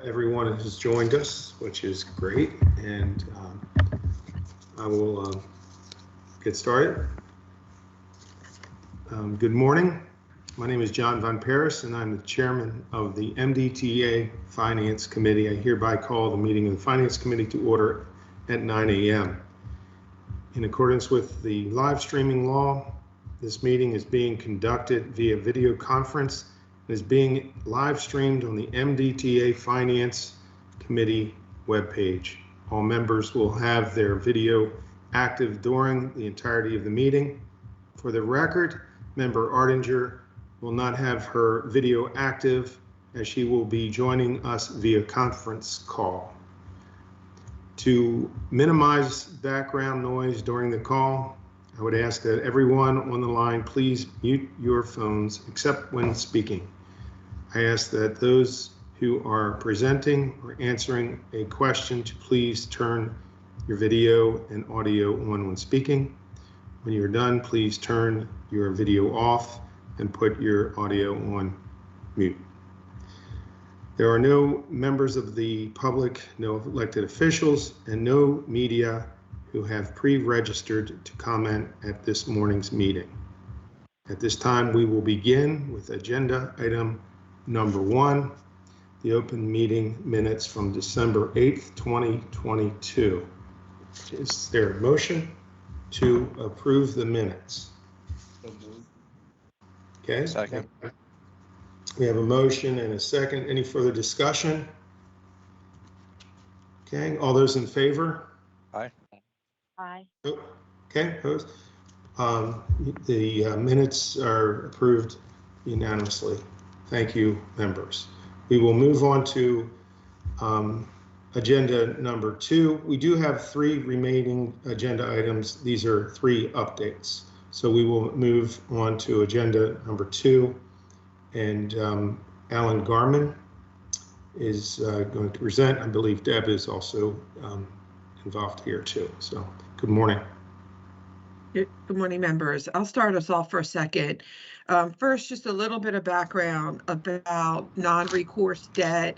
everyone has joined us, which is great, and I will get started. Good morning. My name is John Von Paris, and I'm the chairman of the MDTA Finance Committee. I hereby call the meeting of the Finance Committee to order at 9 a.m. In accordance with the live streaming law, this meeting is being conducted via video conference and is being live streamed on the MDTA Finance Committee webpage. All members will have their video active during the entirety of the meeting. For the record, Member Ardinger will not have her video active as she will be joining us via conference call. To minimize background noise during the call, I would ask that everyone on the line please mute your phones except when speaking. I ask that those who are presenting or answering a question to please turn your video and audio on when speaking. When you're done, please turn your video off and put your audio on mute. There are no members of the public, no elected officials, and no media who have pre-registered to comment at this morning's meeting. At this time, we will begin with agenda item number 1, the open meeting minutes from December 8th, 2022. Is there a motion to approve the minutes? Okay. Second. We have a motion and a second. Any further discussion? Okay, all those in favor? Aye. Aye. Okay, opposed? The minutes are approved unanimously. Thank you, members. We will move on to agenda number 2. We do have 3 remaining agenda items. These are 3 updates. So we will move on to agenda number 2. And Alan Garman is going to present. I believe Deb is also involved here too. So good morning. Good morning, members. I'll start us off for a second. First, just a little bit of background about non-recourse debt.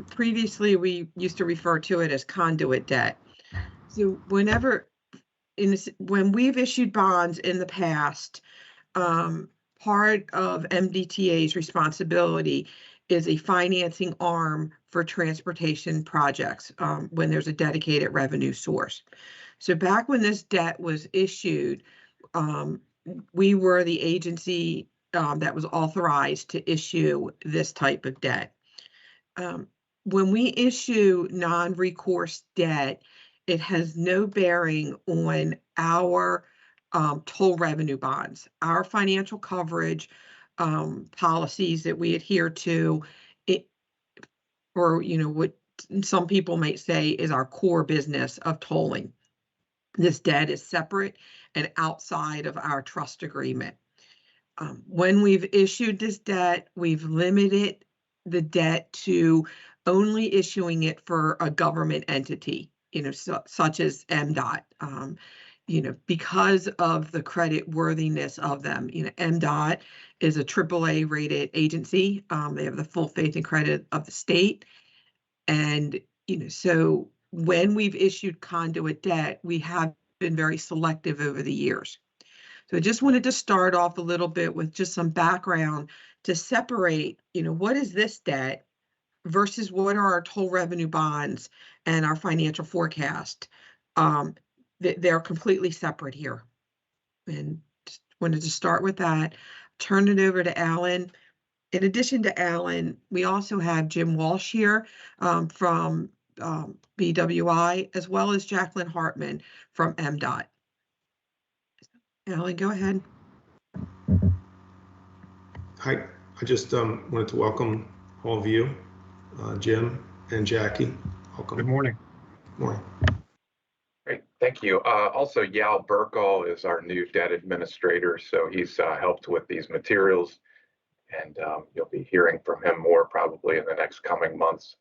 Previously, we used to refer to it as conduit debt. So when we've issued bonds in the past, part of MDTA's responsibility is a financing arm for transportation projects when there's a dedicated revenue source. So back when this debt was issued, we were the agency that was authorized to issue this type of debt. When we issue non-recourse debt, it has no bearing on our toll revenue bonds. Our financial coverage policies that we adhere to, or what some people might say is our core business of tolling. This debt is separate and outside of our trust agreement. When we've issued this debt, we've limited the debt to only issuing it for a government entity, such as MDOT. Because of the credit worthiness of them. MDOT is a AAA rated agency. They have the full faith and credit of the state. And, so when we've issued conduit debt, we have been very selective over the years. So I just wanted to start off a little bit with just some background to separate, what is this debt versus what are our toll revenue bonds and our financial forecast. They're completely separate here. And just wanted to start with that, turn it over to Alan. In addition to Alan, we also have Jim Walsh here from BWI, as well as Jacqueline Hartman from MDOT. Alan, go ahead. Hi, I just wanted to welcome all of you, Jim and Jackie. Welcome. Good morning. Good morning. Great, thank you. Also, Yal Burkall is our new debt administrator, so he's helped with these materials, and you'll be hearing from him more probably in the next coming months.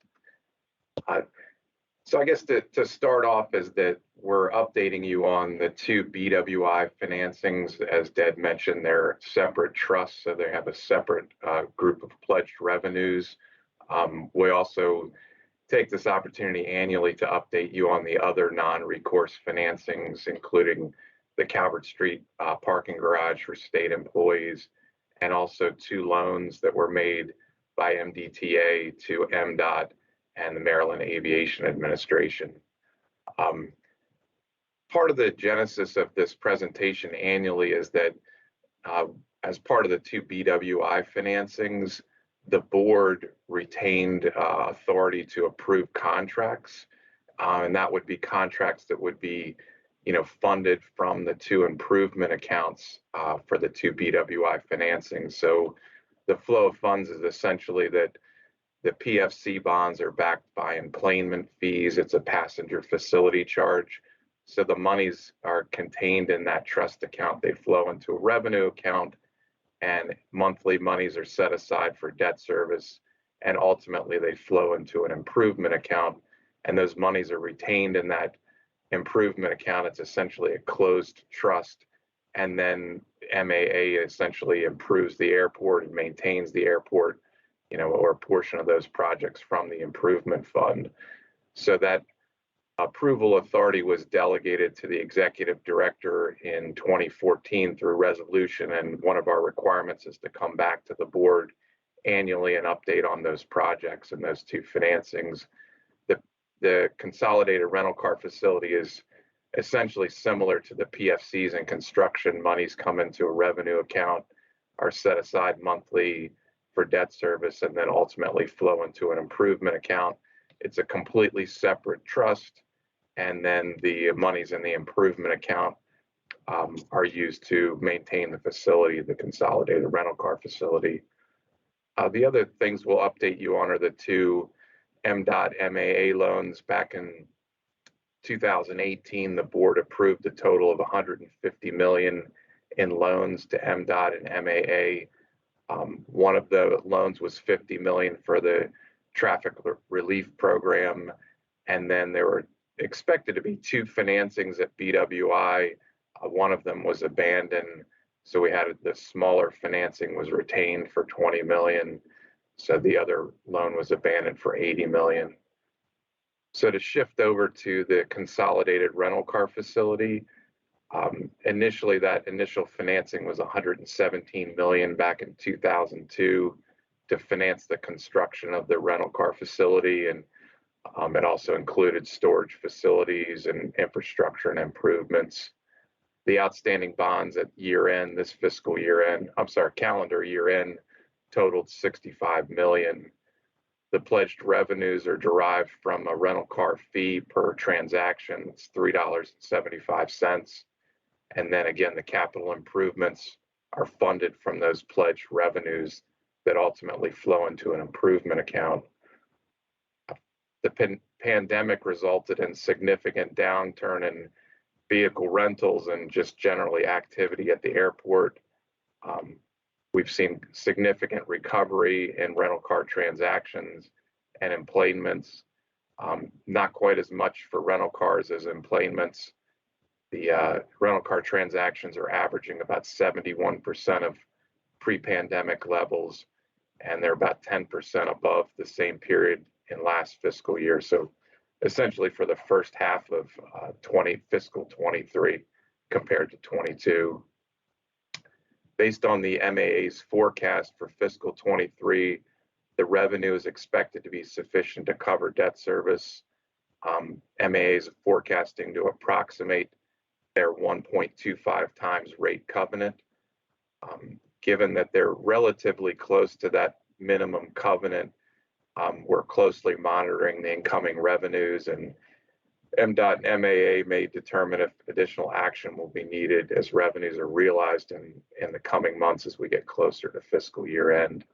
So I guess to start off is that we're updating you on the 2 BWI financings. As Deb mentioned, they're separate trusts, so they have a separate group of pledged revenues. We also take this opportunity annually to update you on the other non-recourse financings, including the Calvert Street parking garage for state employees, and also 2 loans that were made by MDTA to MDOT and the Maryland Aviation Administration. Part of the genesis of this presentation annually is that as part of the 2 BWI financings, the board retained authority to approve contracts, and that would be contracts that would be, funded from the 2 improvement accounts for the 2 BWI financings. So the flow of funds is essentially that the PFC bonds are backed by emplanement fees. It's a passenger facility charge. So the monies are contained in that trust account. They flow into a revenue account, and monthly monies are set aside for debt service, and ultimately they flow into an improvement account, and those monies are retained in that improvement account. It's essentially a closed trust, and then MAA essentially improves the airport and maintains the airport, or a portion of those projects from the improvement fund. So that approval authority was delegated to the executive director in 2014 through resolution, and one of our requirements is to come back to the board annually and update on those projects and those 2 financings. The consolidated rental car facility is essentially similar to the PFCs and construction. Monies come into a revenue account, are set aside monthly for debt service, and then ultimately flow into an improvement account. It's a completely separate trust, and then the monies in the improvement account are used to maintain the facility, the consolidated rental car facility. The other things we'll update you on are the 2 MDOT MAA loans. Back in 2018, the board approved a total of $150 million in loans to MDOT and MAA. One of the loans was $50 million for the traffic relief program, and then there were expected to be 2 financings at BWI. One of them was abandoned, so we had the smaller financing was retained for $20 million. So the other loan was abandoned for $80 million. So to shift over to the consolidated rental car facility, initially that initial financing was $117 million back in 2002 to finance the construction of the rental car facility, and it also included storage facilities and infrastructure and improvements. The outstanding bonds at year end, this fiscal year end, calendar year end, totaled $65 million. The pledged revenues are derived from a rental car fee per transaction. It's $3.75. And then again, the capital improvements are funded from those pledged revenues that ultimately flow into an improvement account. The pandemic resulted in significant downturn in vehicle rentals and just generally activity at the airport. We've seen significant recovery in rental car transactions and emplanements. Not quite as much for rental cars as emplanements. The rental car transactions are averaging about 71% of pre-pandemic levels, and they're about 10% above the same period in last fiscal year. So essentially for the first half of fiscal 23 compared to 22. Based on the MAA's forecast for fiscal 23, the revenue is expected to be sufficient to cover debt service. MAA is forecasting to approximate their 1.25 times rate covenant. Given that they're relatively close to that minimum covenant, we're closely monitoring the incoming revenues, and MDOT and MAA may determine if additional action will be needed as revenues are realized in the coming months as we get closer to fiscal year end.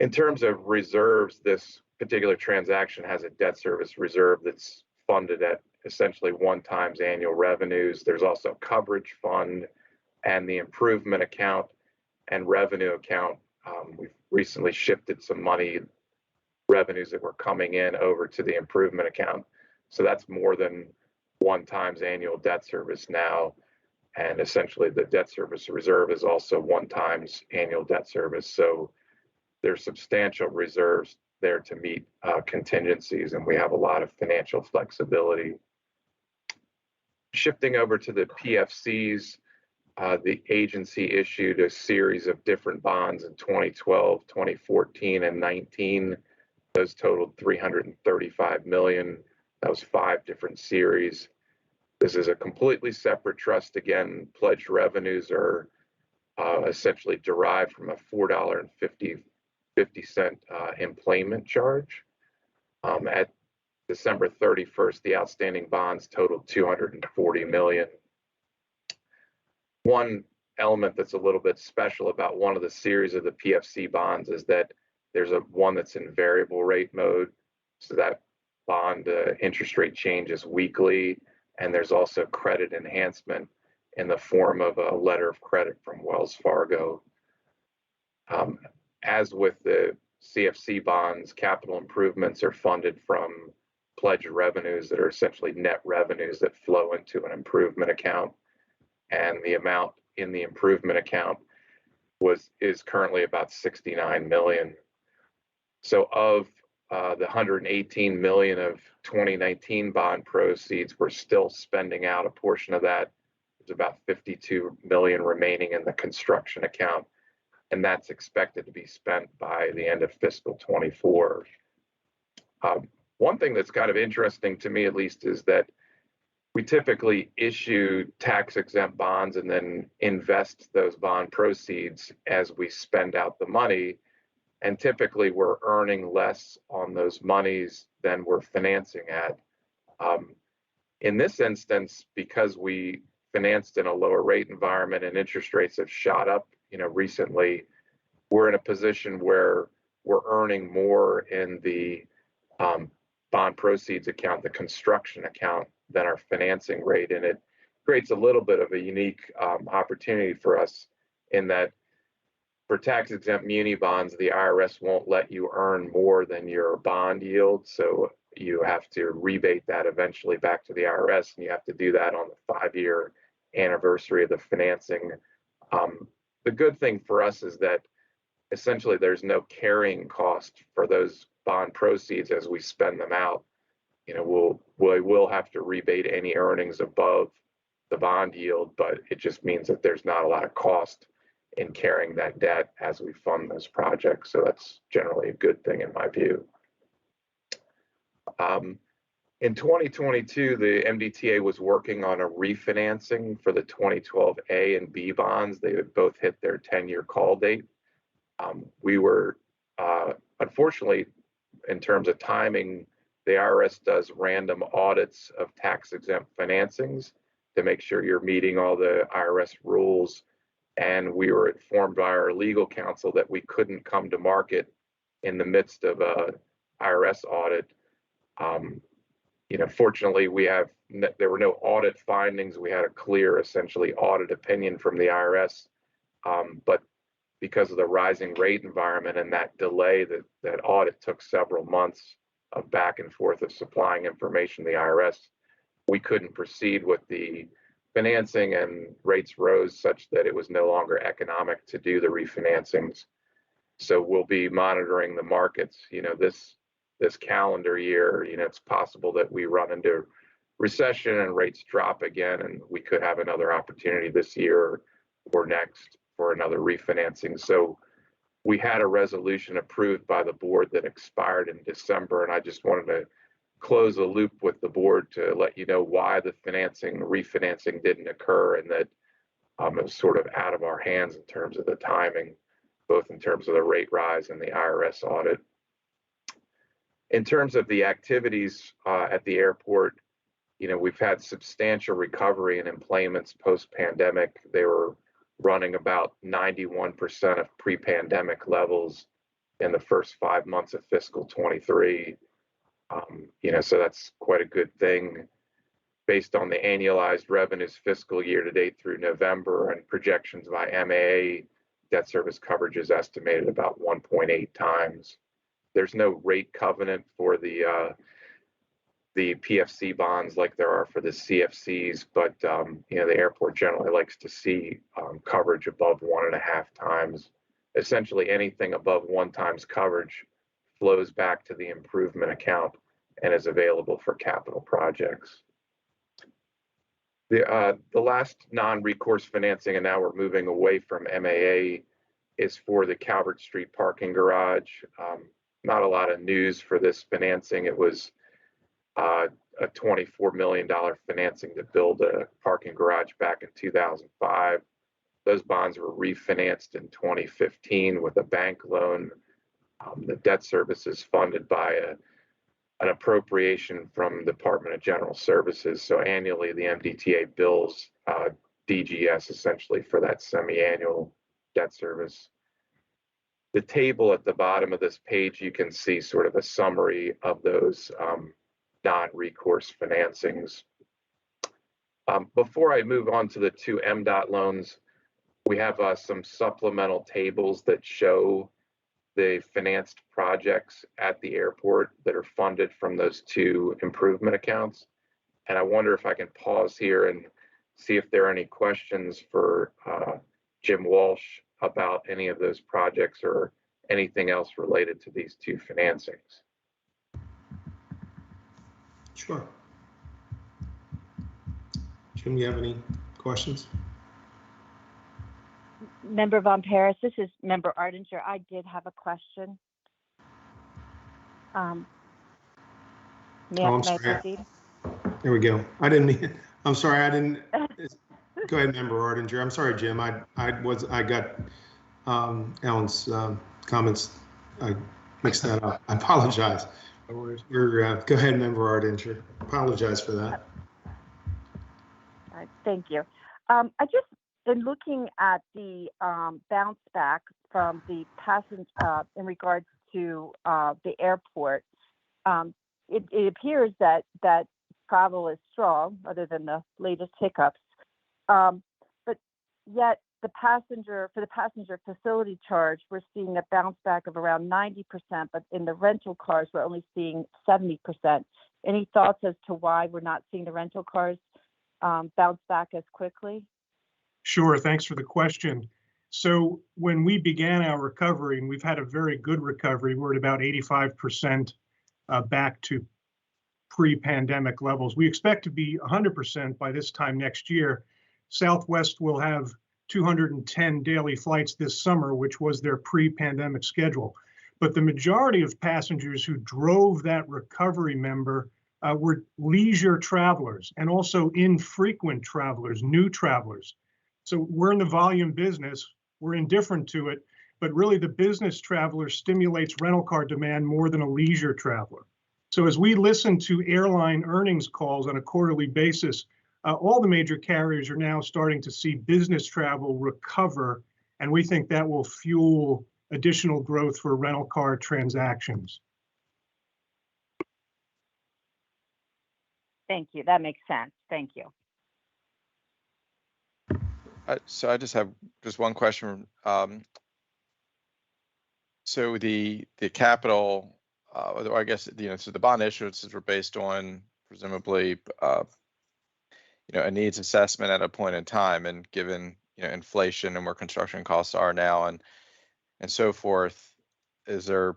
In terms of reserves, this particular transaction has a debt service reserve that's funded at essentially 1 times annual revenues. There's also a coverage fund and the improvement account and revenue account. We've recently shifted some revenues that were coming in over to the improvement account. So that's more than 1 times annual debt service now. And essentially the debt service reserve is also 1 times annual debt service. So there's substantial reserves there to meet contingencies, and we have a lot of financial flexibility. Shifting over to the PFCs, the agency issued a series of different bonds in 2012, 2014, and 19. Those totaled $335 million. That was 5 different series. This is a completely separate trust. Again, pledged revenues are essentially derived from a $4.50 employment charge. At December 31st, the outstanding bonds totaled $240 million. One element that's a little bit special about one of the series of the PFC bonds is that there's one that's in variable rate mode. So that bond interest rate changes weekly. And there's also credit enhancement in the form of a letter of credit from Wells Fargo. As with the CFC bonds, capital improvements are funded from pledged revenues that are essentially net revenues that flow into an improvement account. And the amount in the improvement account is currently about $69 million. So of the $118 million of 2019 bond proceeds, we're still spending out a portion of that. There's about $52 million remaining in the construction account, and that's expected to be spent by the end of fiscal 24. One thing that's kind of interesting to me, at least, is that we typically issue tax-exempt bonds and then invest those bond proceeds as we spend out the money. And typically we're earning less on those monies than we're financing at. In this instance, because we financed in a lower rate environment and interest rates have shot up, recently, we're in a position where we're earning more in the bond proceeds account, the construction account, than our financing rate. And it creates a little bit of a unique opportunity for us in that for tax-exempt muni bonds, the IRS won't let you earn more than your bond yield. So you have to rebate that eventually back to the IRS, and you have to do that on the 5-year anniversary of the financing. The good thing for us is that essentially there's no carrying cost for those bond proceeds as we spend them out. We will have to rebate any earnings above the bond yield, but it just means that there's not a lot of cost in carrying that debt as we fund those projects. So that's generally a good thing in my view. In 2022, the MDTA was working on a refinancing for the 2012 A and B bonds. They had both hit their 10-year call date. We were, unfortunately, in terms of timing, the IRS does random audits of tax-exempt financings to make sure you're meeting all the IRS rules. And we were informed by our legal counsel that we couldn't come to market in the midst of a IRS audit. Fortunately, there were no audit findings. We had a clear, essentially, audit opinion from the IRS. But because of the rising rate environment and that delay, that audit took several months of back and forth of supplying information to the IRS, we couldn't proceed with the financing, and rates rose such that it was no longer economic to do the refinancings. So we'll be monitoring the markets. This calendar year, it's possible that we run into recession and rates drop again, and we could have another opportunity this year or next for another refinancing. So we had a resolution approved by the board that expired in December, and I just wanted to close a loop with the board to let you know why the refinancing didn't occur, and that it was sort of out of our hands in terms of the timing, both in terms of the rate rise and the IRS audit. In terms of the activities at the airport, we've had substantial recovery in employments post-pandemic. They were running about 91% of pre-pandemic levels in the first 5 months of fiscal 23. So that's quite a good thing. Based on the annualized revenues fiscal year to date through November and projections by MAA, debt service coverage is estimated about 1.8 times. There's no rate covenant for the PFC bonds like there are for the CFCs, but the airport generally likes to see coverage above 1.5 times. Essentially, anything above 1 times coverage flows back to the improvement account and is available for capital projects. The last non-recourse financing, and now we're moving away from MAA, is for the Calvert Street parking garage. Not a lot of news for this financing. It was a $24 million financing to build a parking garage back in 2005. Those bonds were refinanced in 2015 with a bank loan. The debt service is funded by an appropriation from the Department of General Services. So annually, the MDTA bills DGS essentially for that semi-annual debt service. The table at the bottom of this page, you can see sort of a summary of those non-recourse financings. Before I move on to the two MDOT loans, we have some supplemental tables that show the financed projects at the airport that are funded from those two improvement accounts. And I wonder if I can pause here and see if there are any questions for Jim Walsh about any of those projects or anything else related to these two financings. Sure. Jim, you have any questions? Member Von Paris, this is Member Ardinger. I did have a question. May I proceed? There we go. I'm sorry, I didn't. Go ahead, Member Ardinger. I'm sorry, Jim. I got Alan's comments. I mixed that up. I apologize. Go ahead, Member Ardinger. Apologize for that. All right, thank you. I just been looking at the bounce back from the passenger in regards to the airport. It appears that travel is strong, other than the latest hiccups. But yet for the passenger facility charge, we're seeing a bounce back of around 90%, but in the rental cars, we're only seeing 70%. Any thoughts as to why we're not seeing the rental cars bounce back as quickly? Sure, thanks for the question. So when we began our recovery, and we've had a very good recovery, we're at about 85% back to pre-pandemic levels. We expect to be 100% by this time next year. Southwest will have 210 daily flights this summer, which was their pre-pandemic schedule. But the majority of passengers who drove that recovery member were leisure travelers and also infrequent travelers, new travelers. So we're in the volume business, we're indifferent to it, but really the business traveler stimulates rental car demand more than a leisure traveler. So as we listen to airline earnings calls on a quarterly basis, all the major carriers are now starting to see business travel recover, and we think that will fuel additional growth for rental car transactions. Thank you. That makes sense. Thank you. So I just have one question. So the capital, or I guess so the bond issuances were based on presumably a needs assessment at a point in time, and given inflation and where construction costs are now and so forth, is there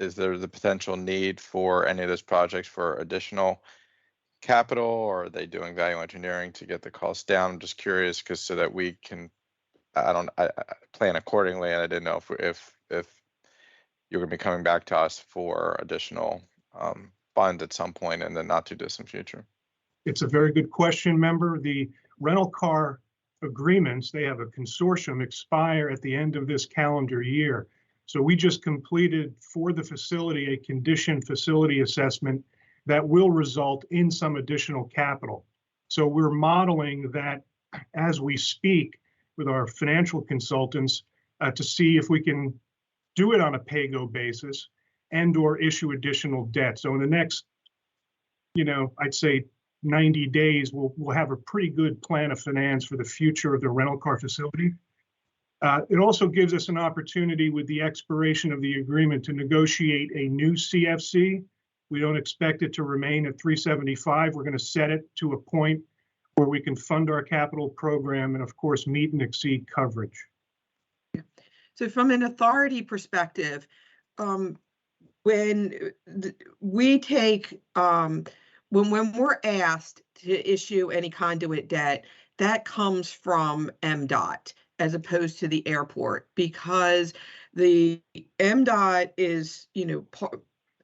the potential need for any of those projects for additional capital, or are they doing value engineering to get the costs down? I'm just curious, because so that we can I plan accordingly, and I didn't know if you're going to be coming back to us for additional funds at some point in the not too distant future. It's a very good question, member. The rental car agreements, they have a consortium, expire at the end of this calendar year. So we just completed for the facility a condition facility assessment that will result in some additional capital. So we're modeling that as we speak with our financial consultants to see if we can do it on a pay-go basis and or issue additional debt. So in the next, I'd say 90 days, we'll have a pretty good plan of finance for the future of the rental car facility. It also gives us an opportunity with the expiration of the agreement to negotiate a new CFC. We don't expect it to remain at 375. We're going to set it to a point where we can fund our capital program and, of course, meet and exceed coverage. So from an authority perspective, when we take, when we're asked to issue any conduit debt, that comes from MDOT as opposed to the airport, because the MDOT is,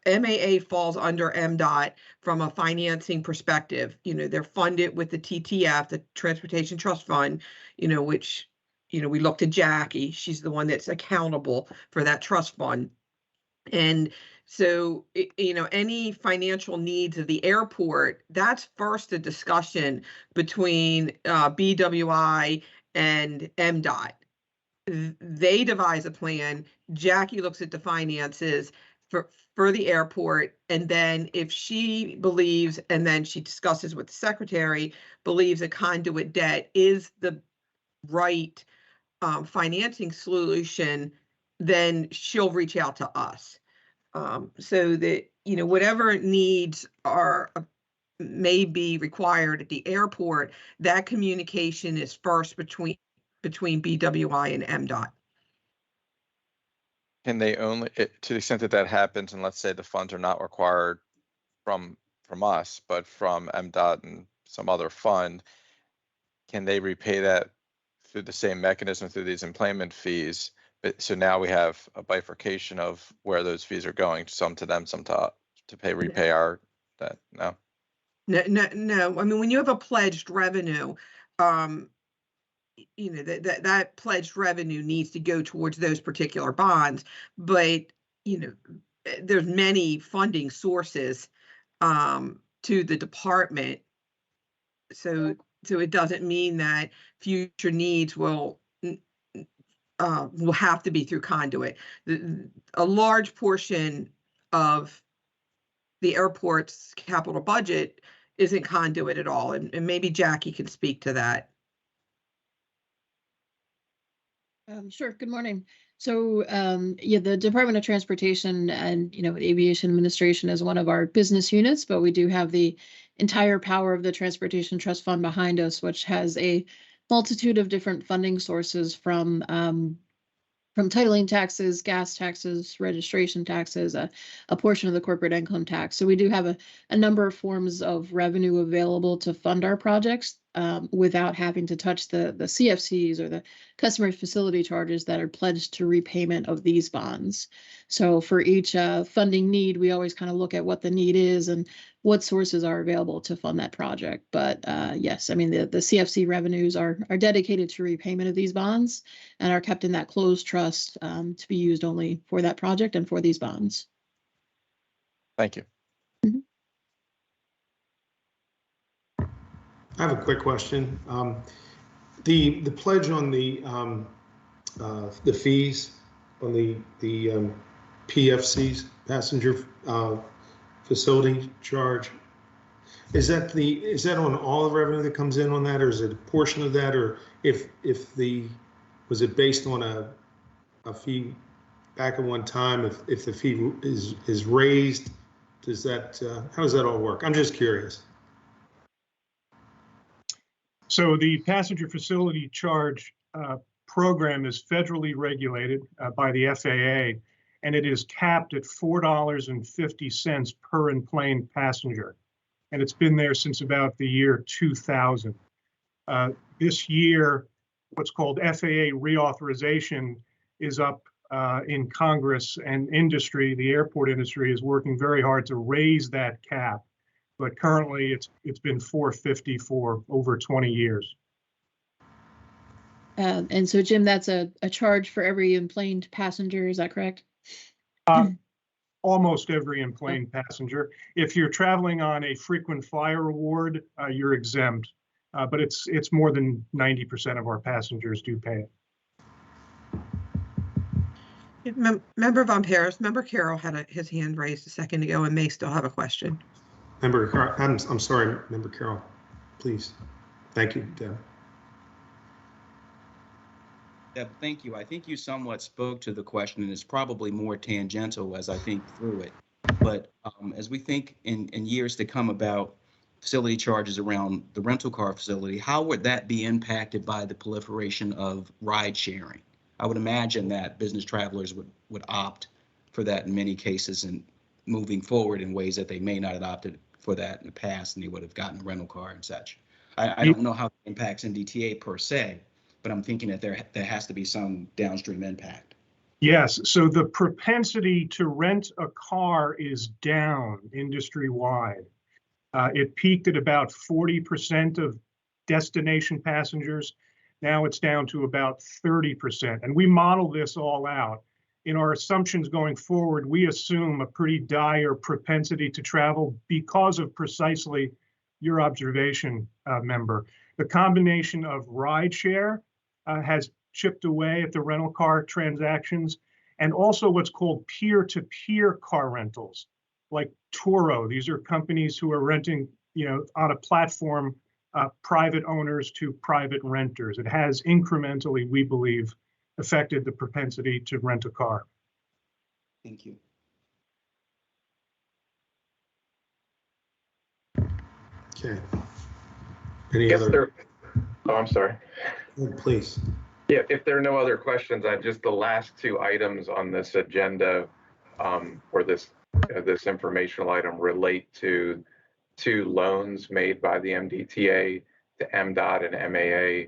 MAA falls under MDOT from a financing perspective. They're funded with the TTF, the Transportation Trust Fund, which, we look to Jackie. She's the one that's accountable for that trust fund. And so, any financial needs of the airport, that's first a discussion between BWI and MDOT. They devise a plan. Jackie looks at the finances for the airport, and then if she believes, and then she discusses with the secretary, believes a conduit debt is the right financing solution, then she'll reach out to us. So that, whatever needs may be required at the airport, that communication is first between BWI and MDOT. Can they only, to the extent that that happens, and let's say the funds are not required from us, but from MDOT and some other fund, can they repay that through the same mechanism through these employment fees? But so now we have a bifurcation of where those fees are going, some to them, some to repay our debt. No. No. I mean, when you have a pledged revenue, that pledged revenue needs to go towards those particular bonds. But there's many funding sources to the department, so it doesn't mean that future needs will have to be through conduit. A large portion of the airport's capital budget isn't conduit at all, and maybe Jackie can speak to that. Sure. Good morning. So, the Department of Transportation and, Aviation Administration is one of our business units, but we do have the entire power of the Transportation Trust Fund behind us, which has a multitude of different funding sources from titling taxes, gas taxes, registration taxes, a portion of the corporate income tax. So we do have a number of forms of revenue available to fund our projects without having to touch the CFCs or the customer facility charges that are pledged to repayment of these bonds. So for each funding need, we always kind of look at what the need is and what sources are available to fund that project. But yes, I mean, the CFC revenues are dedicated to repayment of these bonds and are kept in that closed trust to be used only for that project and for these bonds. Thank you. Mm-hmm. I have a quick question. The pledge on the fees on the PFCs, passenger facility charge, is that on all the revenue that comes in on that, or is it a portion of that, or was it based on a fee back at one time? If the fee is raised, does that how does that all work? I'm just curious. So the passenger facility charge program is federally regulated by the FAA, and it is capped at $4.50 per enplaned passenger. And it's been there since about the year 2000. This year, what's called FAA reauthorization is up in Congress, and industry, the airport industry, is working very hard to raise that cap. But currently it's been $4.50 for over 20 years. And so, Jim, that's a charge for every enplaned passenger, is that correct? Almost every enplaned passenger. If you're traveling on a frequent flyer award, you're exempt. But it's more than 90% of our passengers do pay it. Member Von Paris, Member Carroll had his hand raised a second ago and may still have a question. Member, I'm sorry, Member Carroll, please. Thank you, Deb. Deb, thank you. I think you somewhat spoke to the question, and it's probably more tangential as I think through it. But as we think in years to come about facility charges around the rental car facility, how would that be impacted by the proliferation of ride sharing? I would imagine that business travelers would opt for that in many cases and moving forward in ways that they may not have opted for that in the past, and they would have gotten a rental car and such. I don't know how it impacts MDTA per se, but I'm thinking that there has to be some downstream impact. Yes, so the propensity to rent a car is down industry-wide. It peaked at about 40% of destination passengers. Now it's down to about 30%. And we model this all out. In our assumptions going forward, we assume a pretty dire propensity to travel because of precisely your observation, member. The combination of rideshare has chipped away at the rental car transactions, and also what's called peer-to-peer car rentals, like Turo. These are companies who are renting, on a platform, private owners to private renters. It has incrementally, we believe, affected the propensity to rent a car. Thank you. Okay. Any Yes, other? Oh, I'm sorry. Please. Yeah, if there are no other questions, just the last two items on this agenda or this informational item relate to two loans made by the MDTA to MDOT and MAA.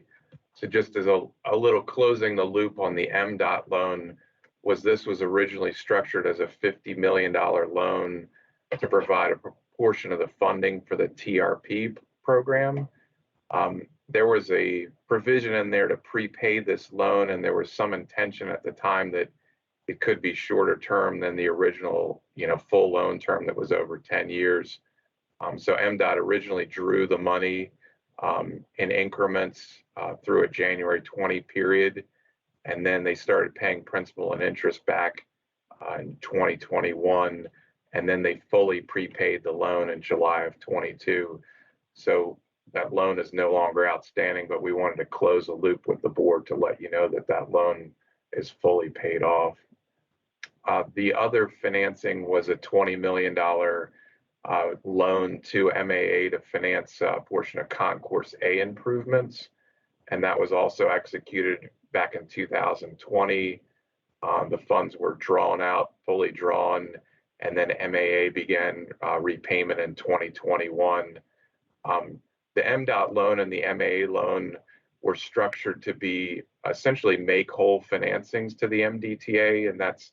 So just as a little closing the loop on the MDOT loan, this was originally structured as a $50 million loan to provide a proportion of the funding for the TRP program. There was a provision in there to prepay this loan, and there was some intention at the time that it could be shorter term than the original, full loan term that was over 10 years. So MDOT originally drew the money in increments through a January 20 period, and then they started paying principal and interest back in 2021, and then they fully prepaid the loan in July of 22. So that loan is no longer outstanding, but we wanted to close the loop with the board to let you know that that loan is fully paid off. The other financing was a $20 million loan to MAA to finance a portion of Concourse A improvements. And that was also executed back in 2020. The funds were drawn out, fully drawn, and then MAA began repayment in 2021. The MDOT loan and the MAA loan were structured to be essentially make-whole financings to the MDTA, and that's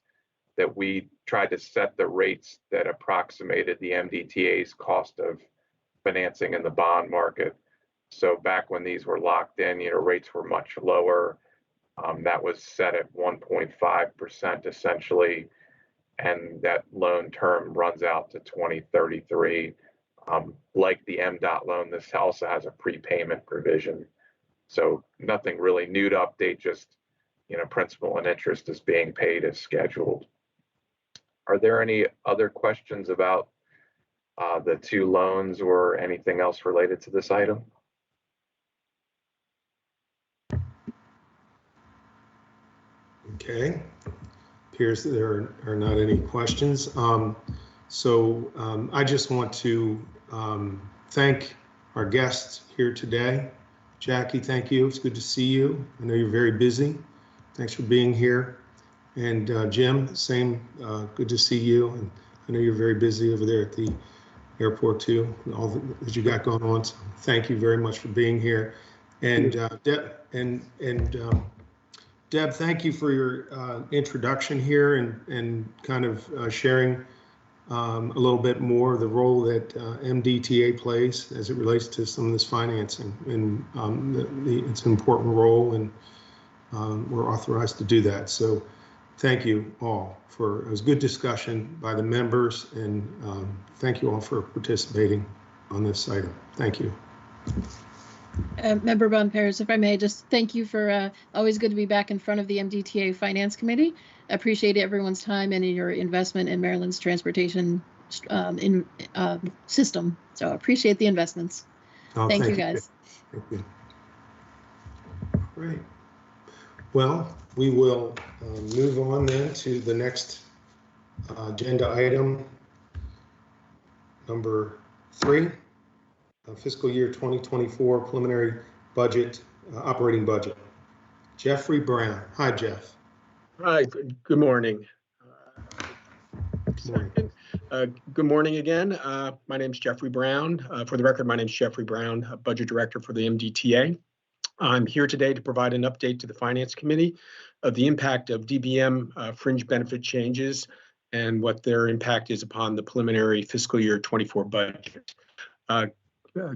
that we tried to set the rates that approximated the MDTA's cost of financing in the bond market. So back when these were locked in, rates were much lower. That was set at 1.5% essentially, and that loan term runs out to 2033. Like the MDOT loan, this also has a prepayment provision. So nothing really new to update, just principal and interest is being paid as scheduled. Are there any other questions about the two loans or anything else related to this item? Okay. Appears that there are not any questions. I just want to thank our guests here today. Jackie, thank you. It's good to see you. I know you're very busy. Thanks for being here. And Jim, same, good to see you. And I know you're very busy over there at the airport too, and all that you got going on. So thank you very much for being here. And Deb, thank you for your introduction here and kind of sharing a little bit more of the role that MDTA plays as it relates to some of this financing. And it's an important role, and we're authorized to do that. So thank you all it was good discussion by the members, and thank you all for participating on this item. Thank you. Member Von Paris, if I may, just thank you for always good to be back in front of the MDTA Finance Committee. Appreciate everyone's time and your investment in Maryland's transportation system. So appreciate the investments. Thank you, guys. Thank you. Great. Well, we will move on then to the next agenda item, number 3. Fiscal year 2024 preliminary budget, operating budget. Jeffrey Brown. Hi, Jeff. Hi, good morning. Morning. Good morning again. My name is Jeffrey Brown. For the record, my name is Jeffrey Brown, Budget Director for the MDTA. I'm here today to provide an update to the Finance Committee of the impact of DBM fringe benefit changes and what their impact is upon the preliminary fiscal year 24 budget.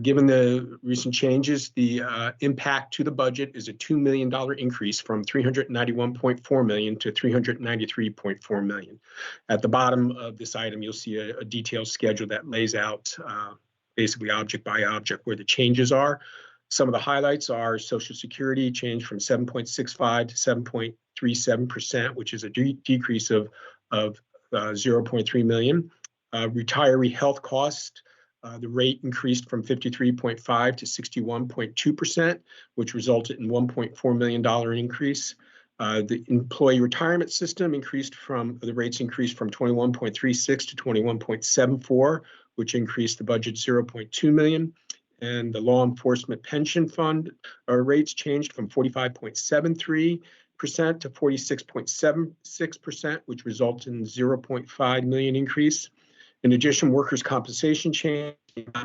Given the recent changes, the impact to the budget is a $2 million increase from $391.4 million to $393.4 million. At the bottom of this item, you'll see a detailed schedule that lays out basically object by object where the changes are. Some of the highlights are Social Security changed from 7.65 to 7.37%, which is a decrease of 0.3 million. Retiree health cost. The rate increased from 53.5 to 61.2%, which resulted in $1.4 million increase. The employee retirement system the rates increased from 21.36 to 21.74, which increased the budget 0.2 million. And the law enforcement pension fund rates changed from 45.73% to 46.76%, which resulted in 0.5 million increase. In addition, workers' compensation change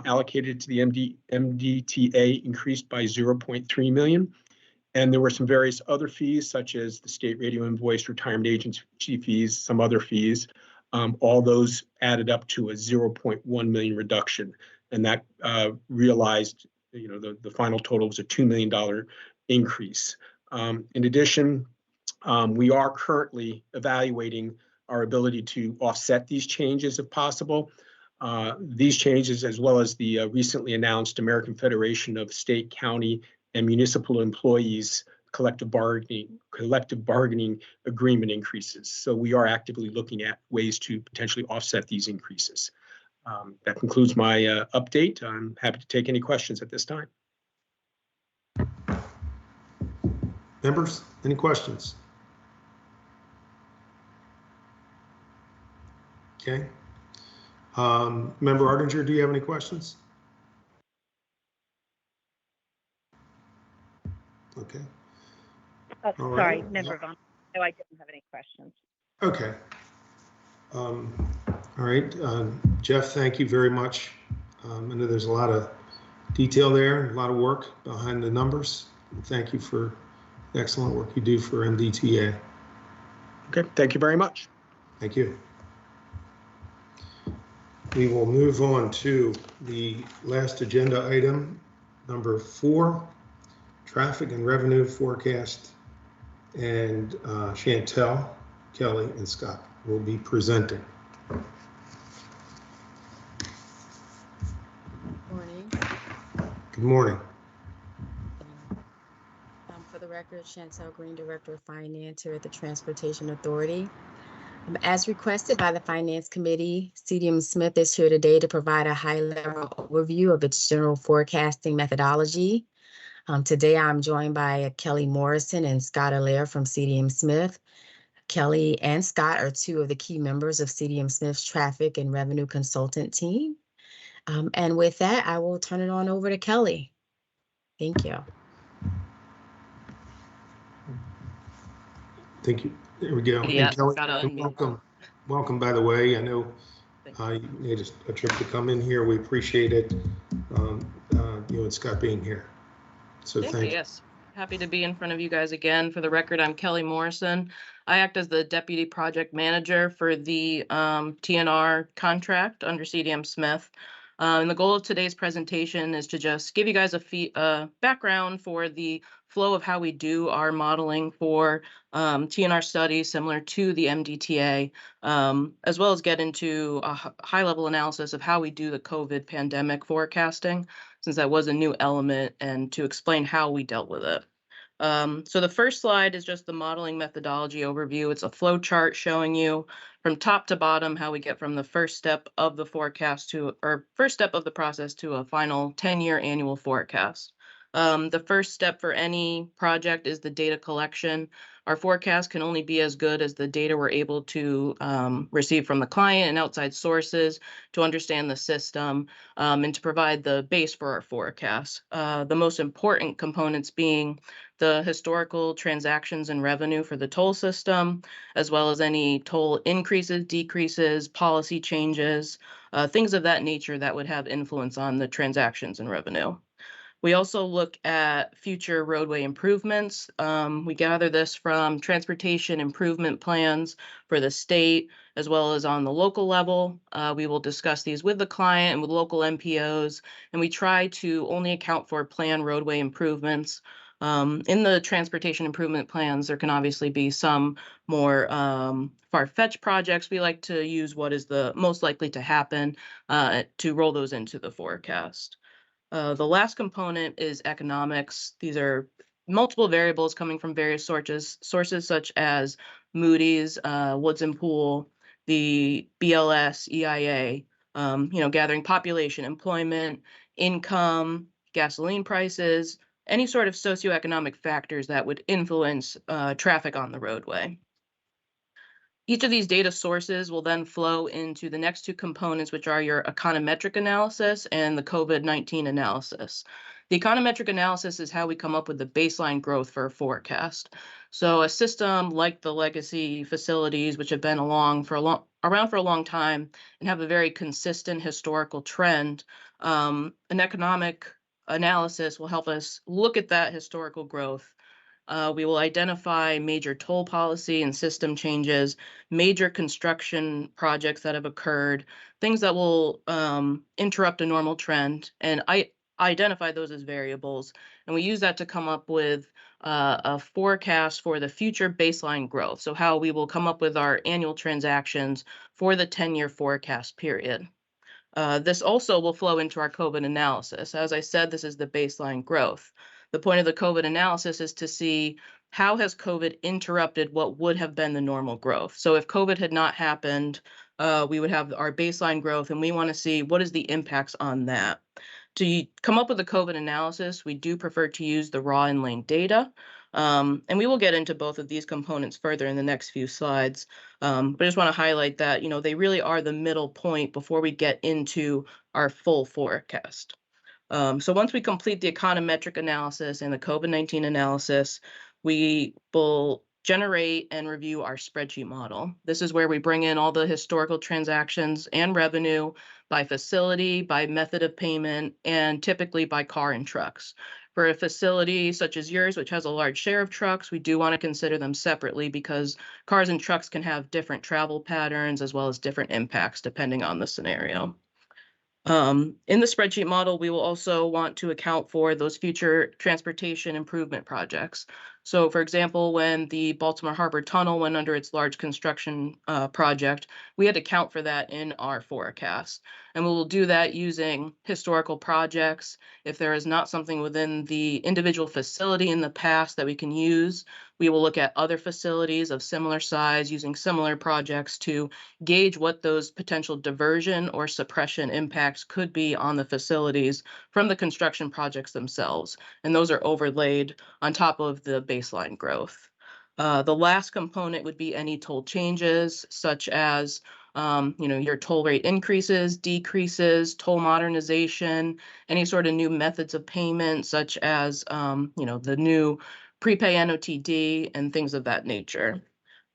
allocated to the MDTA increased by 0.3 million. And there were some various other fees, such as the state radio invoice, retirement agency fees, some other fees. All those added up to a 0.1 million reduction. And that realized, the final total was a $2 million increase. In addition, we are currently evaluating our ability to offset these changes if possible. These changes, as well as the recently announced American Federation of State, County, and Municipal Employees collective bargaining agreement increases. So we are actively looking at ways to potentially offset these increases. That concludes my update. I'm happy to take any questions at this time. Members, any questions? Okay. Member Ardinger, do you have any questions? Okay. Sorry, right. Member Vaughn. No, I didn't have any questions. Okay. All right. Jeff, thank you very much. I know there's a lot of detail there, a lot of work behind the numbers. Thank you for the excellent work you do for MDTA. Okay, thank you very much. Thank you. We will move on to the last agenda item, number 4, traffic and revenue forecast. And Chantel, Kelly, and Scott will be presenting. Morning. Good morning. For the record, Chantel Green, Director of Finance here at the Transportation Authority. As requested by the Finance Committee, CDM Smith is here today to provide a high-level overview of its general forecasting methodology. Today, I'm joined by Kelly Morrison and Scott Allaire from CDM Smith. Kelly and Scott are 2 of the key members of CDM Smith's traffic and revenue consultant team. And with that, I will turn it on over to Kelly. Thank you. Thank you. There we go. Yeah, Kelly, gotta unmute. welcome. Welcome, by the way. I know you made a trip to come in here. We appreciate it. You and Scott being here. So thank you. Yes, happy to be in front of you guys again. For the record, I'm Kelly Morrison. I act as the Deputy Project Manager for the TNR contract under CDM Smith. And the goal of today's presentation is to just give you guys a background for the flow of how we do our modeling for TNR studies similar to the MDTA, as well as get into a high-level analysis of how we do the COVID pandemic forecasting, since that was a new element, and to explain how we dealt with it. So the first slide is just the modeling methodology overview. It's a flow chart showing you from top to bottom how we get from the first step of the forecast first step of the process to a final 10-year annual forecast. The first step for any project is the data collection. Our forecast can only be as good as the data we're able to receive from the client and outside sources to understand the system and to provide the base for our forecast. The most important components being the historical transactions and revenue for the toll system, as well as any toll increases, decreases, policy changes, things of that nature that would have influence on the transactions and revenue. We also look at future roadway improvements. We gather this from transportation improvement plans for the state, as well as on the local level. We will discuss these with the client and with local MPOs, and we try to only account for planned roadway improvements. In the transportation improvement plans, there can obviously be some more far-fetched projects. We like to use what is the most likely to happen to roll those into the forecast. The last component is economics. These are multiple variables coming from various sources such as Moody's, Woods and Poole, the BLS, EIA, gathering population, employment, income, gasoline prices, any sort of socioeconomic factors that would influence traffic on the roadway. Each of these data sources will then flow into the next two components, which are your econometric analysis and the COVID-19 analysis. The econometric analysis is how we come up with the baseline growth for a forecast. So a system like the legacy facilities, which have been around for a long time and have a very consistent historical trend, an economic analysis will help us look at that historical growth. We will identify major toll policy and system changes, major construction projects that have occurred, things that will interrupt a normal trend, and I identify those as variables. And we use that to come up with a forecast for the future baseline growth. So how we will come up with our annual transactions for the 10-year forecast period. This also will flow into our COVID analysis. As I said, this is the baseline growth. The point of the COVID analysis is to see how has COVID interrupted what would have been the normal growth. So if COVID had not happened, we would have our baseline growth, and we want to see what is the impacts on that. To come up with a COVID analysis, we do prefer to use the raw and lane data. And we will get into both of these components further in the next few slides. But I just want to highlight that, they really are the middle point before we get into our full forecast. So once we complete the econometric analysis and the COVID-19 analysis, we will generate and review our spreadsheet model. This is where we bring in all the historical transactions and revenue by facility, by method of payment, and typically by car and trucks. For a facility such as yours, which has a large share of trucks, we do want to consider them separately because cars and trucks can have different travel patterns as well as different impacts depending on the scenario. In the spreadsheet model, we will also want to account for those future transportation improvement projects. So for example, when the Baltimore Harbor Tunnel went under its large construction project, we had to account for that in our forecast. And we will do that using historical projects. If there is not something within the individual facility in the past that we can use, we will look at other facilities of similar size using similar projects to gauge what those potential diversion or suppression impacts could be on the facilities from the construction projects themselves. And those are overlaid on top of the baseline growth. The last component would be any toll changes, such as your toll rate increases, decreases, toll modernization, any sort of new methods of payment, such as the new prepay NOTD and things of that nature.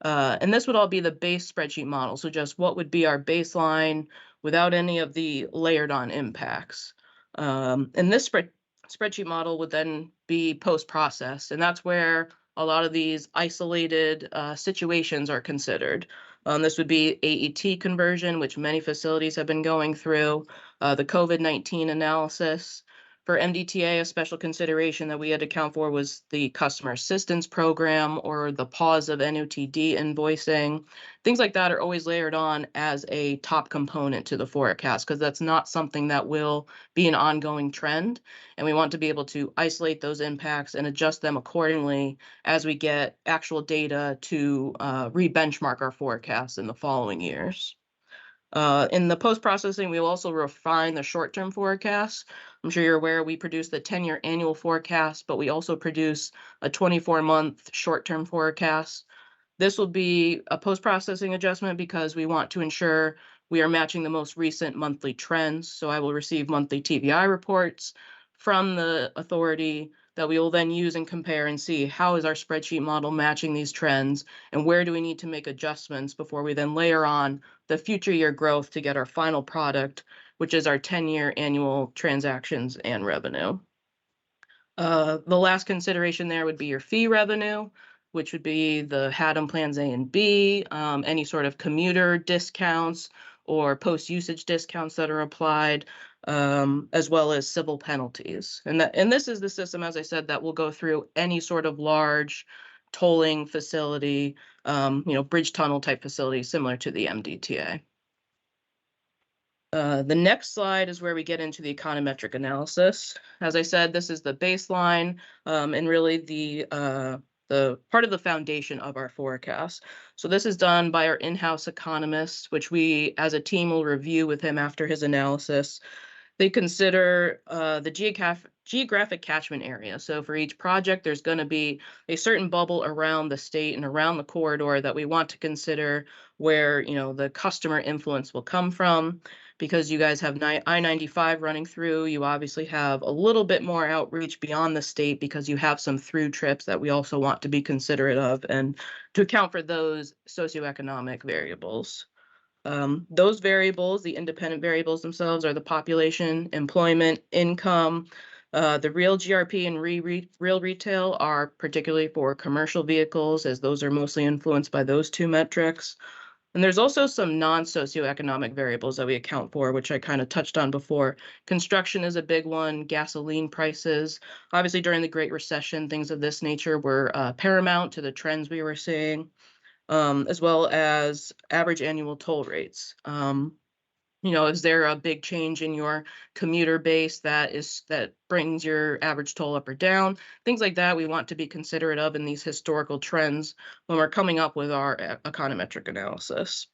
And this would all be the base spreadsheet model. So just what would be our baseline without any of the layered on impacts. And this spreadsheet model would then be post-processed, and that's where a lot of these isolated situations are considered. This would be AET conversion, which many facilities have been going through, the COVID-19 analysis. For MDTA, a special consideration that we had to account for was the customer assistance program or the pause of NOTD invoicing. Things like that are always layered on as a top component to the forecast because that's not something that will be an ongoing trend. And we want to be able to isolate those impacts and adjust them accordingly as we get actual data to re-benchmark our forecasts in the following years. In the post-processing, we will also refine the short-term forecasts. I'm sure you're aware we produce the 10-year annual forecast, but we also produce a 24-month short-term forecast. This will be a post-processing adjustment because we want to ensure we are matching the most recent monthly trends. So I will receive monthly TVI reports from the authority that we will then use and compare and see how is our spreadsheet model matching these trends and where do we need to make adjustments before we then layer on the future year growth to get our final product, which is our 10-year annual transactions and revenue. The last consideration there would be your fee revenue, which would be the HADM plans A and B, any sort of commuter discounts or post-usage discounts that are applied, as well as civil penalties. And this is the system, as I said, that will go through any sort of large tolling facility, bridge tunnel type facility similar to the MDTA. The next slide is where we get into the econometric analysis. As I said, this is the baseline and really the part of the foundation of our forecast. So this is done by our in-house economists, which we as a team will review with him after his analysis. They consider the geographic catchment area. So for each project, there's going to be a certain bubble around the state and around the corridor that we want to consider where, the customer influence will come from. Because you guys have I-95 running through, you obviously have a little bit more outreach beyond the state because you have some through trips that we also want to be considerate of and to account for those socioeconomic variables. Those variables, the independent variables themselves, are the population, employment, income. The real GRP and real retail are particularly for commercial vehicles, as those are mostly influenced by those two metrics. And there's also some non-socioeconomic variables that we account for, which I kind of touched on before. Construction is a big one, gasoline prices. Obviously, during the Great Recession, things of this nature were paramount to the trends we were seeing, as well as average annual toll rates. Is there a big change in your commuter base that brings your average toll up or down? Things like that we want to be considerate of in these historical trends when we're coming up with our econometric analysis.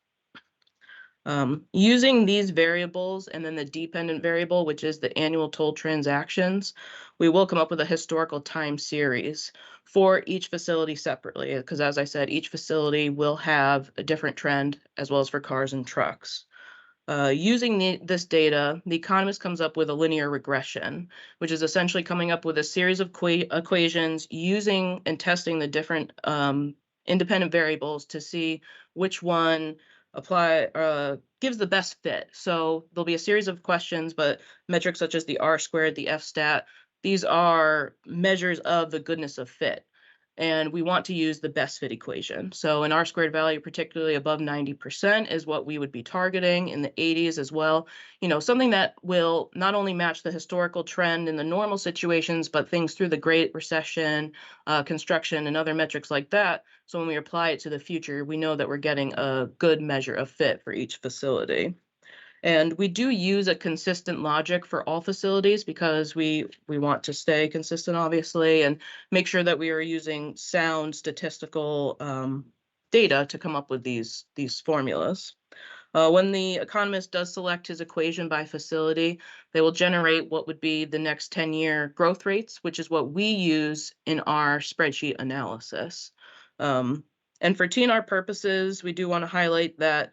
Using these variables and then the dependent variable, which is the annual toll transactions, we will come up with a historical time series for each facility separately, because as I said, each facility will have a different trend as well as for cars and trucks. Using this data, the economist comes up with a linear regression, which is essentially coming up with a series of equations using and testing the different independent variables to see which one gives the best fit. So there'll be a series of questions, but metrics such as the R-squared, the F-stat, these are measures of the goodness of fit. And we want to use the best fit equation. So an R-squared value, particularly above 90%, is what we would be targeting, in the 80s as well. Something that will not only match the historical trend in the normal situations, but things through the Great Recession, construction, and other metrics like that. So when we apply it to the future, we know that we're getting a good measure of fit for each facility. And we do use a consistent logic for all facilities because we want to stay consistent, obviously, and make sure that we are using sound statistical data to come up with these formulas. When the economist does select his equation by facility, they will generate what would be the next 10-year growth rates, which is what we use in our spreadsheet analysis. And for TNR purposes, we do want to highlight that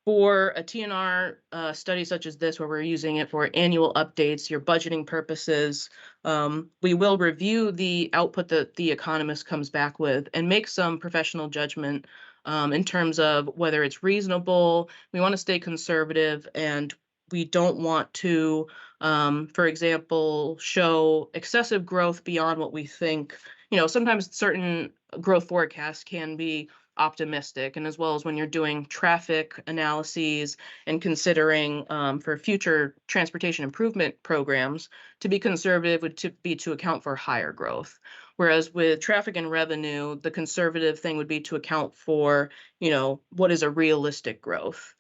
for a TNR study such as this, where we're using it for annual updates, your budgeting purposes, we will review the output that the economist comes back with and make some professional judgment in terms of whether it's reasonable. We want to stay conservative, and we don't want to, for example, show excessive growth beyond what we think. Sometimes certain growth forecasts can be optimistic, and as well as when you're doing traffic analyses and considering for future transportation improvement programs, to be conservative would be to account for higher growth. Whereas with traffic and revenue, the conservative thing would be to account for, what is a realistic growth.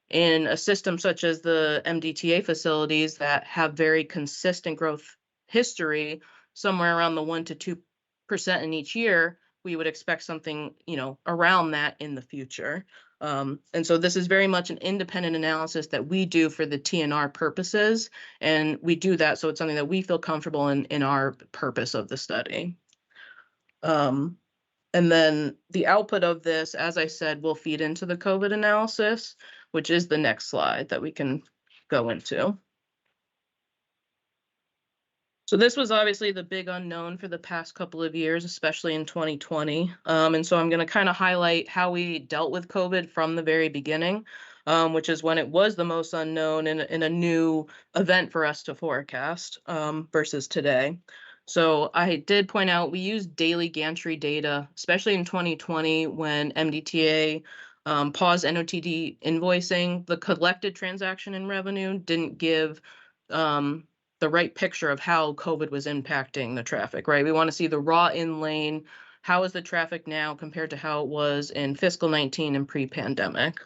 In a system such as the MDTA facilities that have very consistent growth history, somewhere around the 1 to 2% in each year, we would expect something, around that in the future. And so this is very much an independent analysis that we do for the TNR purposes. And we do that so it's something that we feel comfortable in our purpose of the study. And then the output of this, as I said, will feed into the COVID analysis, which is the next slide that we can go into. So this was obviously the big unknown for the past couple of years, especially in 2020. And so I'm going to kind of highlight how we dealt with COVID from the very beginning, which is when it was the most unknown and a new event for us to forecast versus today. So I did point out we used daily gantry data, especially in 2020 when MDTA paused NOTD invoicing. The collected transaction and revenue didn't give the right picture of how COVID was impacting the traffic, right? We want to see the raw in lane. How is the traffic now compared to how it was in fiscal 19 and pre-pandemic?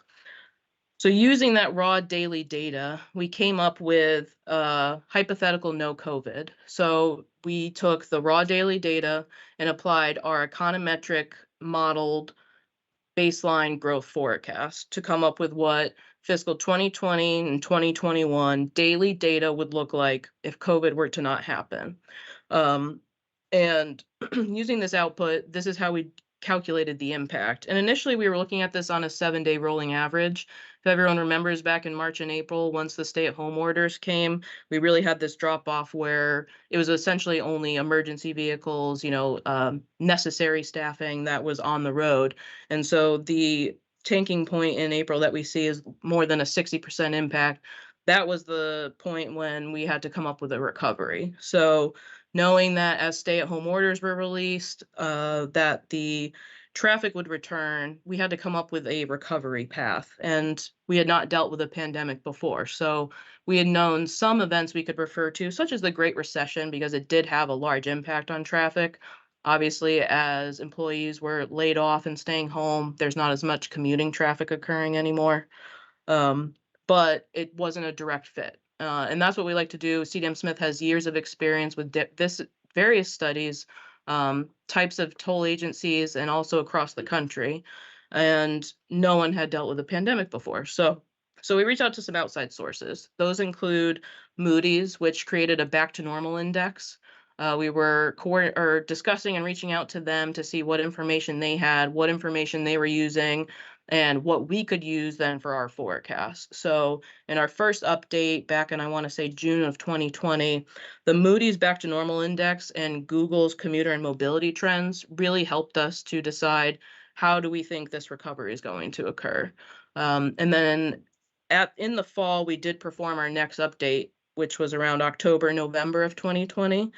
So using that raw daily data, we came up with hypothetical no COVID. So we took the raw daily data and applied our econometric modeled baseline growth forecast to come up with what fiscal 2020 and 2021 daily data would look like if COVID were to not happen. And using this output, this is how we calculated the impact. And initially we were looking at this on a 7-day rolling average. If everyone remembers back in March and April, once the stay-at-home orders came, we really had this drop off where it was essentially only emergency vehicles, necessary staffing that was on the road. And so the tanking point in April that we see is more than a 60% impact. That was the point when we had to come up with a recovery. So knowing that as stay-at-home orders were released, that the traffic would return, we had to come up with a recovery path. And we had not dealt with a pandemic before. So we had known some events we could refer to, such as the Great Recession, because it did have a large impact on traffic. Obviously, as employees were laid off and staying home, there's not as much commuting traffic occurring anymore. But it wasn't a direct fit. And that's what we like to do. CDM Smith has years of experience with this various studies, types of toll agencies, and also across the country. And no one had dealt with a pandemic before. So we reached out to some outside sources. Those include Moody's, which created a back to normal index. We were discussing and reaching out to them to see what information they had, what information they were using, and what we could use then for our forecast. So in our first update back in, I want to say June of 2020, the Moody's Back to Normal Index and Google's commuter and mobility trends really helped us to decide how do we think this recovery is going to occur. And then in the fall, we did perform our next update, which was around October, November of 2020.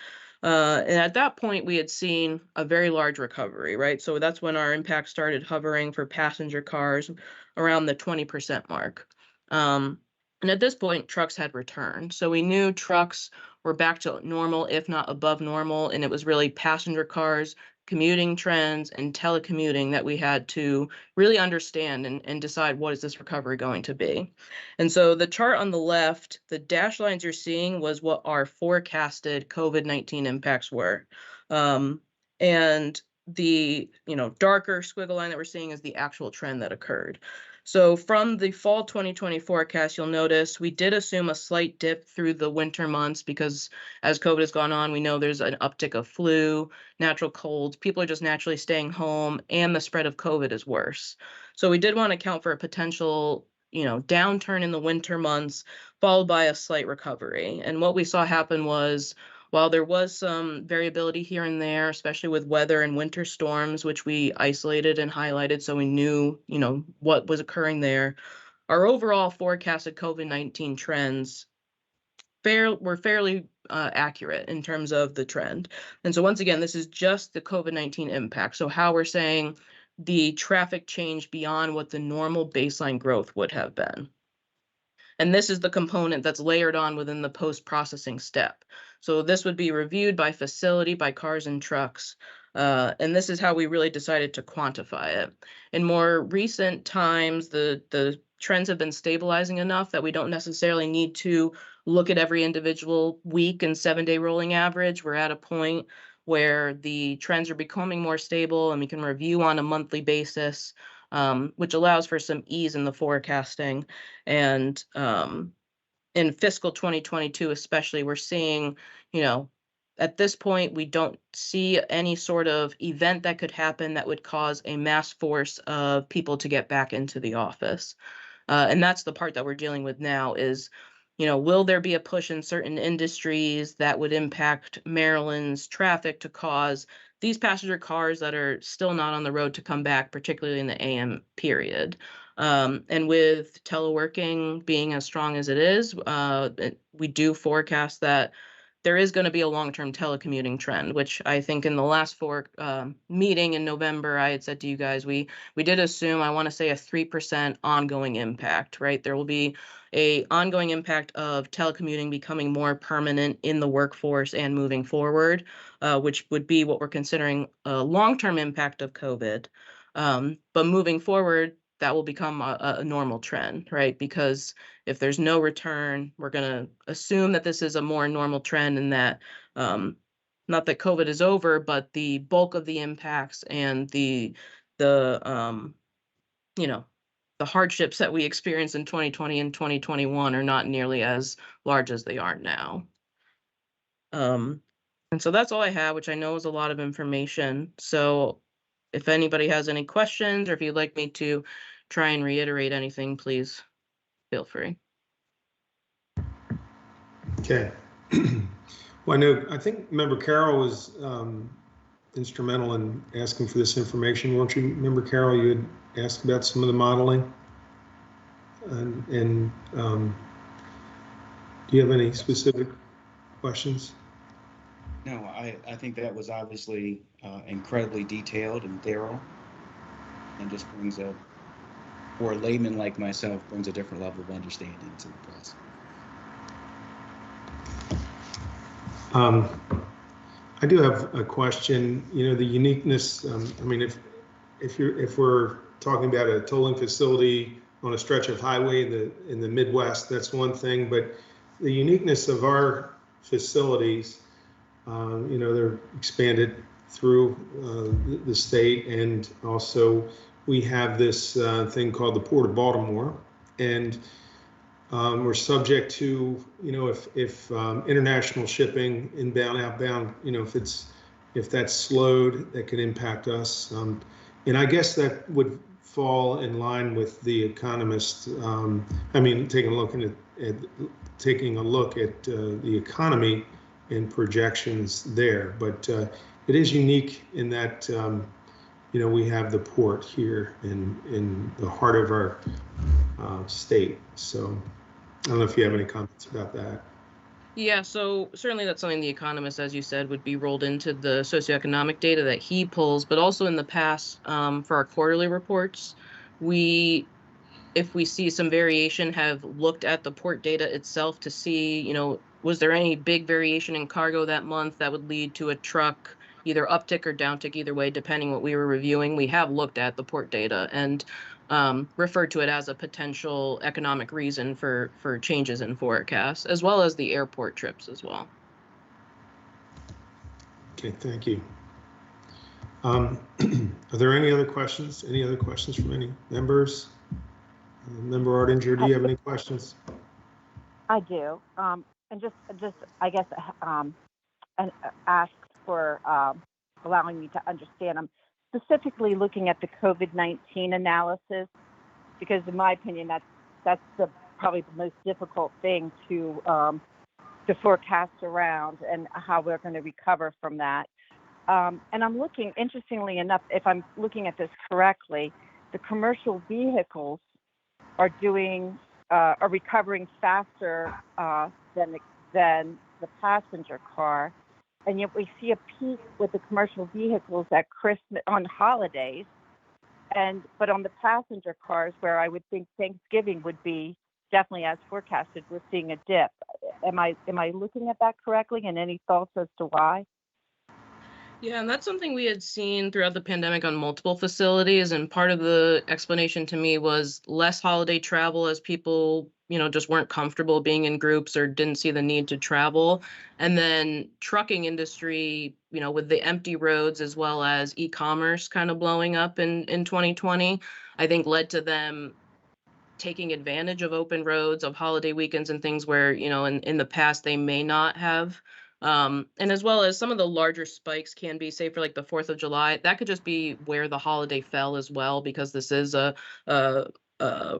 And at that point, we had seen a very large recovery, right? So that's when our impact started hovering for passenger cars around the 20% mark. And at this point, trucks had returned. So we knew trucks were back to normal, if not above normal. And it was really passenger cars, commuting trends, and telecommuting that we had to really understand and decide what is this recovery going to be. And so the chart on the left, the dashed lines you're seeing was what our forecasted COVID-19 impacts were. And the darker squiggle line that we're seeing is the actual trend that occurred. So from the fall 2020 forecast, you'll notice we did assume a slight dip through the winter months because as COVID has gone on, we know there's an uptick of flu, natural colds, people are just naturally staying home, and the spread of COVID is worse. So we did want to account for a potential downturn in the winter months, followed by a slight recovery. And what we saw happen was, while there was some variability here and there, especially with weather and winter storms, which we isolated and highlighted so we knew, what was occurring there, our overall forecasted COVID-19 trends were fairly accurate in terms of the trend. And so once again, this is just the COVID-19 impact. So how we're saying the traffic change beyond what the normal baseline growth would have been. And this is the component that's layered on within the post-processing step. So this would be reviewed by facility, by cars and trucks. And this is how we really decided to quantify it. In more recent times, the trends have been stabilizing enough that we don't necessarily need to look at every individual week and 7-day rolling average. We're at a point where the trends are becoming more stable and we can review on a monthly basis. which allows for some ease in the forecasting. And in fiscal 2022 especially, we're seeing, at this point, we don't see any sort of event that could happen that would cause a mass force of people to get back into the office. And that's the part that we're dealing with now is, will there be a push in certain industries that would impact Maryland's traffic to cause these passenger cars that are still not on the road to come back, particularly in the AM period? And with teleworking being as strong as it is, we do forecast that there is going to be a long-term telecommuting trend, which I think in the last meeting in November, I had said to you guys, we did assume, I want to say, a 3% ongoing impact, right? There will be a ongoing impact of telecommuting becoming more permanent in the workforce and moving forward, which would be what we're considering a long-term impact of COVID. But moving forward, that will become a normal trend, right? Because if there's no return, we're going to assume that this is a more normal trend and that not that COVID is over, but the bulk of the impacts and the hardships that we experienced in 2020 and 2021 are not nearly as large as they are now. And so that's all I have, which I know is a lot of information. So if anybody has any questions or if you'd like me to try and reiterate anything, please feel free. Okay. Well, I think Member Carroll was instrumental in asking for this information. Weren't you, Member Carroll, you had asked about some of the modeling? And do you have any specific questions? No, I think that was obviously incredibly detailed and thorough, and just brings for a layman like myself, brings a different level of understanding to the process. I do have a question. The uniqueness. I mean, if we're talking about a tolling facility on a stretch of highway in the Midwest, that's one thing. But the uniqueness of our facilities, they're expanded through the state, and also we have this thing called the Port of Baltimore, and we're subject to, if international shipping, inbound, outbound, if that's slowed, that could impact us. And I guess that would fall in line with The Economist. Taking a look at the economy and projections there, but it is unique in that we have the port here in the heart of our state. So I don't know if you have any comments about that. Yeah, so certainly that's something The Economist, as you said, would be rolled into the socioeconomic data that he pulls, but also in the past for our quarterly reports, if we see some variation, have looked at the port data itself to see, was there any big variation in cargo that month that would lead to a truck either uptick or downtick, either way, depending what we were reviewing. We have looked at the port data and referred to it as a potential economic reason for changes in forecasts, as well as the airport trips as well. Okay, thank you. Are there any other questions? Any other questions from any members? Member Ardinger, do you have any questions? I do. And just I guess, and ask for allowing me to understand. I'm specifically looking at the COVID-19 analysis, because in my opinion, that's probably the most difficult thing to forecast around and how we're going to recover from that. And I'm looking, interestingly enough, if I'm looking at this correctly, the commercial vehicles are recovering faster than the passenger car, and yet we see a peak with the commercial vehicles at Christmas on holidays, but on the passenger cars, where I would think Thanksgiving would be definitely as forecasted, we're seeing a dip. Am I looking at that correctly? And any thoughts as to why? Yeah, and that's something we had seen throughout the pandemic on multiple facilities. And part of the explanation to me was less holiday travel, as people, just weren't comfortable being in groups or didn't see the need to travel. And then trucking industry, with the empty roads, as well as e-commerce kind of blowing up in 2020. I think led to them taking advantage of open roads, of holiday weekends and things where, in the past they may not have. And as well as some of the larger spikes can be, say, for like the 4th of July, that could just be where the holiday fell as well, because this is a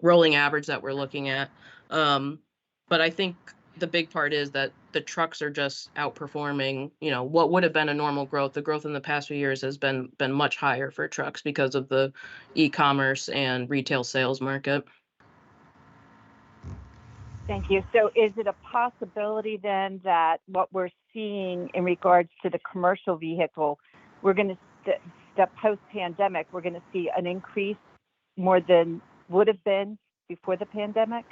rolling average that we're looking at. But I think the big part is that the trucks are just outperforming, what would have been a normal growth. The growth in the past few years has been much higher for trucks because of the e-commerce and retail sales market. Thank you. So is it a possibility then that what we're seeing in regards to the commercial vehicle, we're going to, the post-pandemic, we're going to see an increase more than would have been before the pandemic?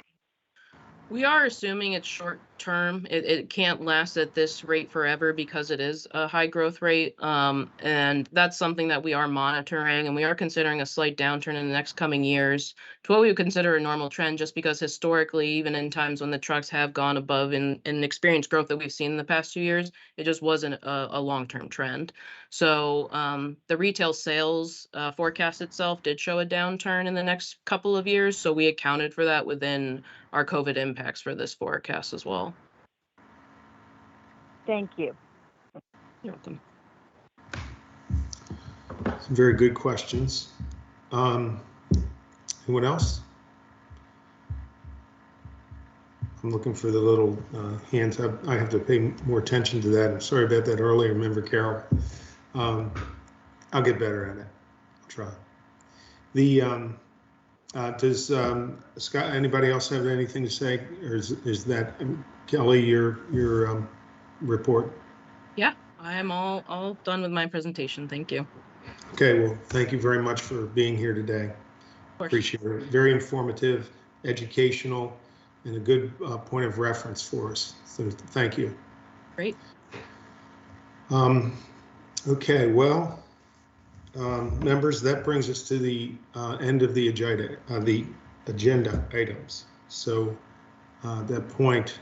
We are assuming it's short term. It can't last at this rate forever because it is a high growth rate. And that's something that we are monitoring, and we are considering a slight downturn in the next coming years to what we would consider a normal trend, just because historically, even in times when the trucks have gone above and experienced growth that we've seen in the past 2 years, it just wasn't a long-term trend. So the retail sales forecast itself did show a downturn in the next couple of years. So we accounted for that within our COVID impacts for this forecast as well. Thank you. You're welcome. Some very good questions. Anyone else? I'm looking for the little hands up. I have to pay more attention to that. I'm sorry about that earlier, Member Carroll. I'll get better at it. I'll try. Does Scott, anybody else have anything to say, or is that Kelly your report? Yeah, I am all done with my presentation. Thank you. Okay, well, thank you very much for being here today. Appreciate it. Very informative, educational, and a good point of reference for us. So thank you. Great. Okay, well. Members, that brings us to the end of the agenda items. So that point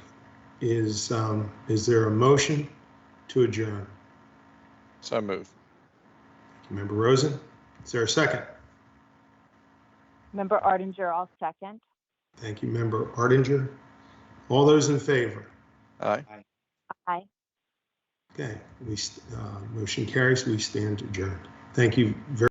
is there a motion to adjourn? So move. Thank you, Member Rosen. Is there a second? Member Ardinger, I'll second. Thank you, Member Ardinger. All those in favor? Aye. Aye. Okay, motion carries. We stand adjourned. Thank you very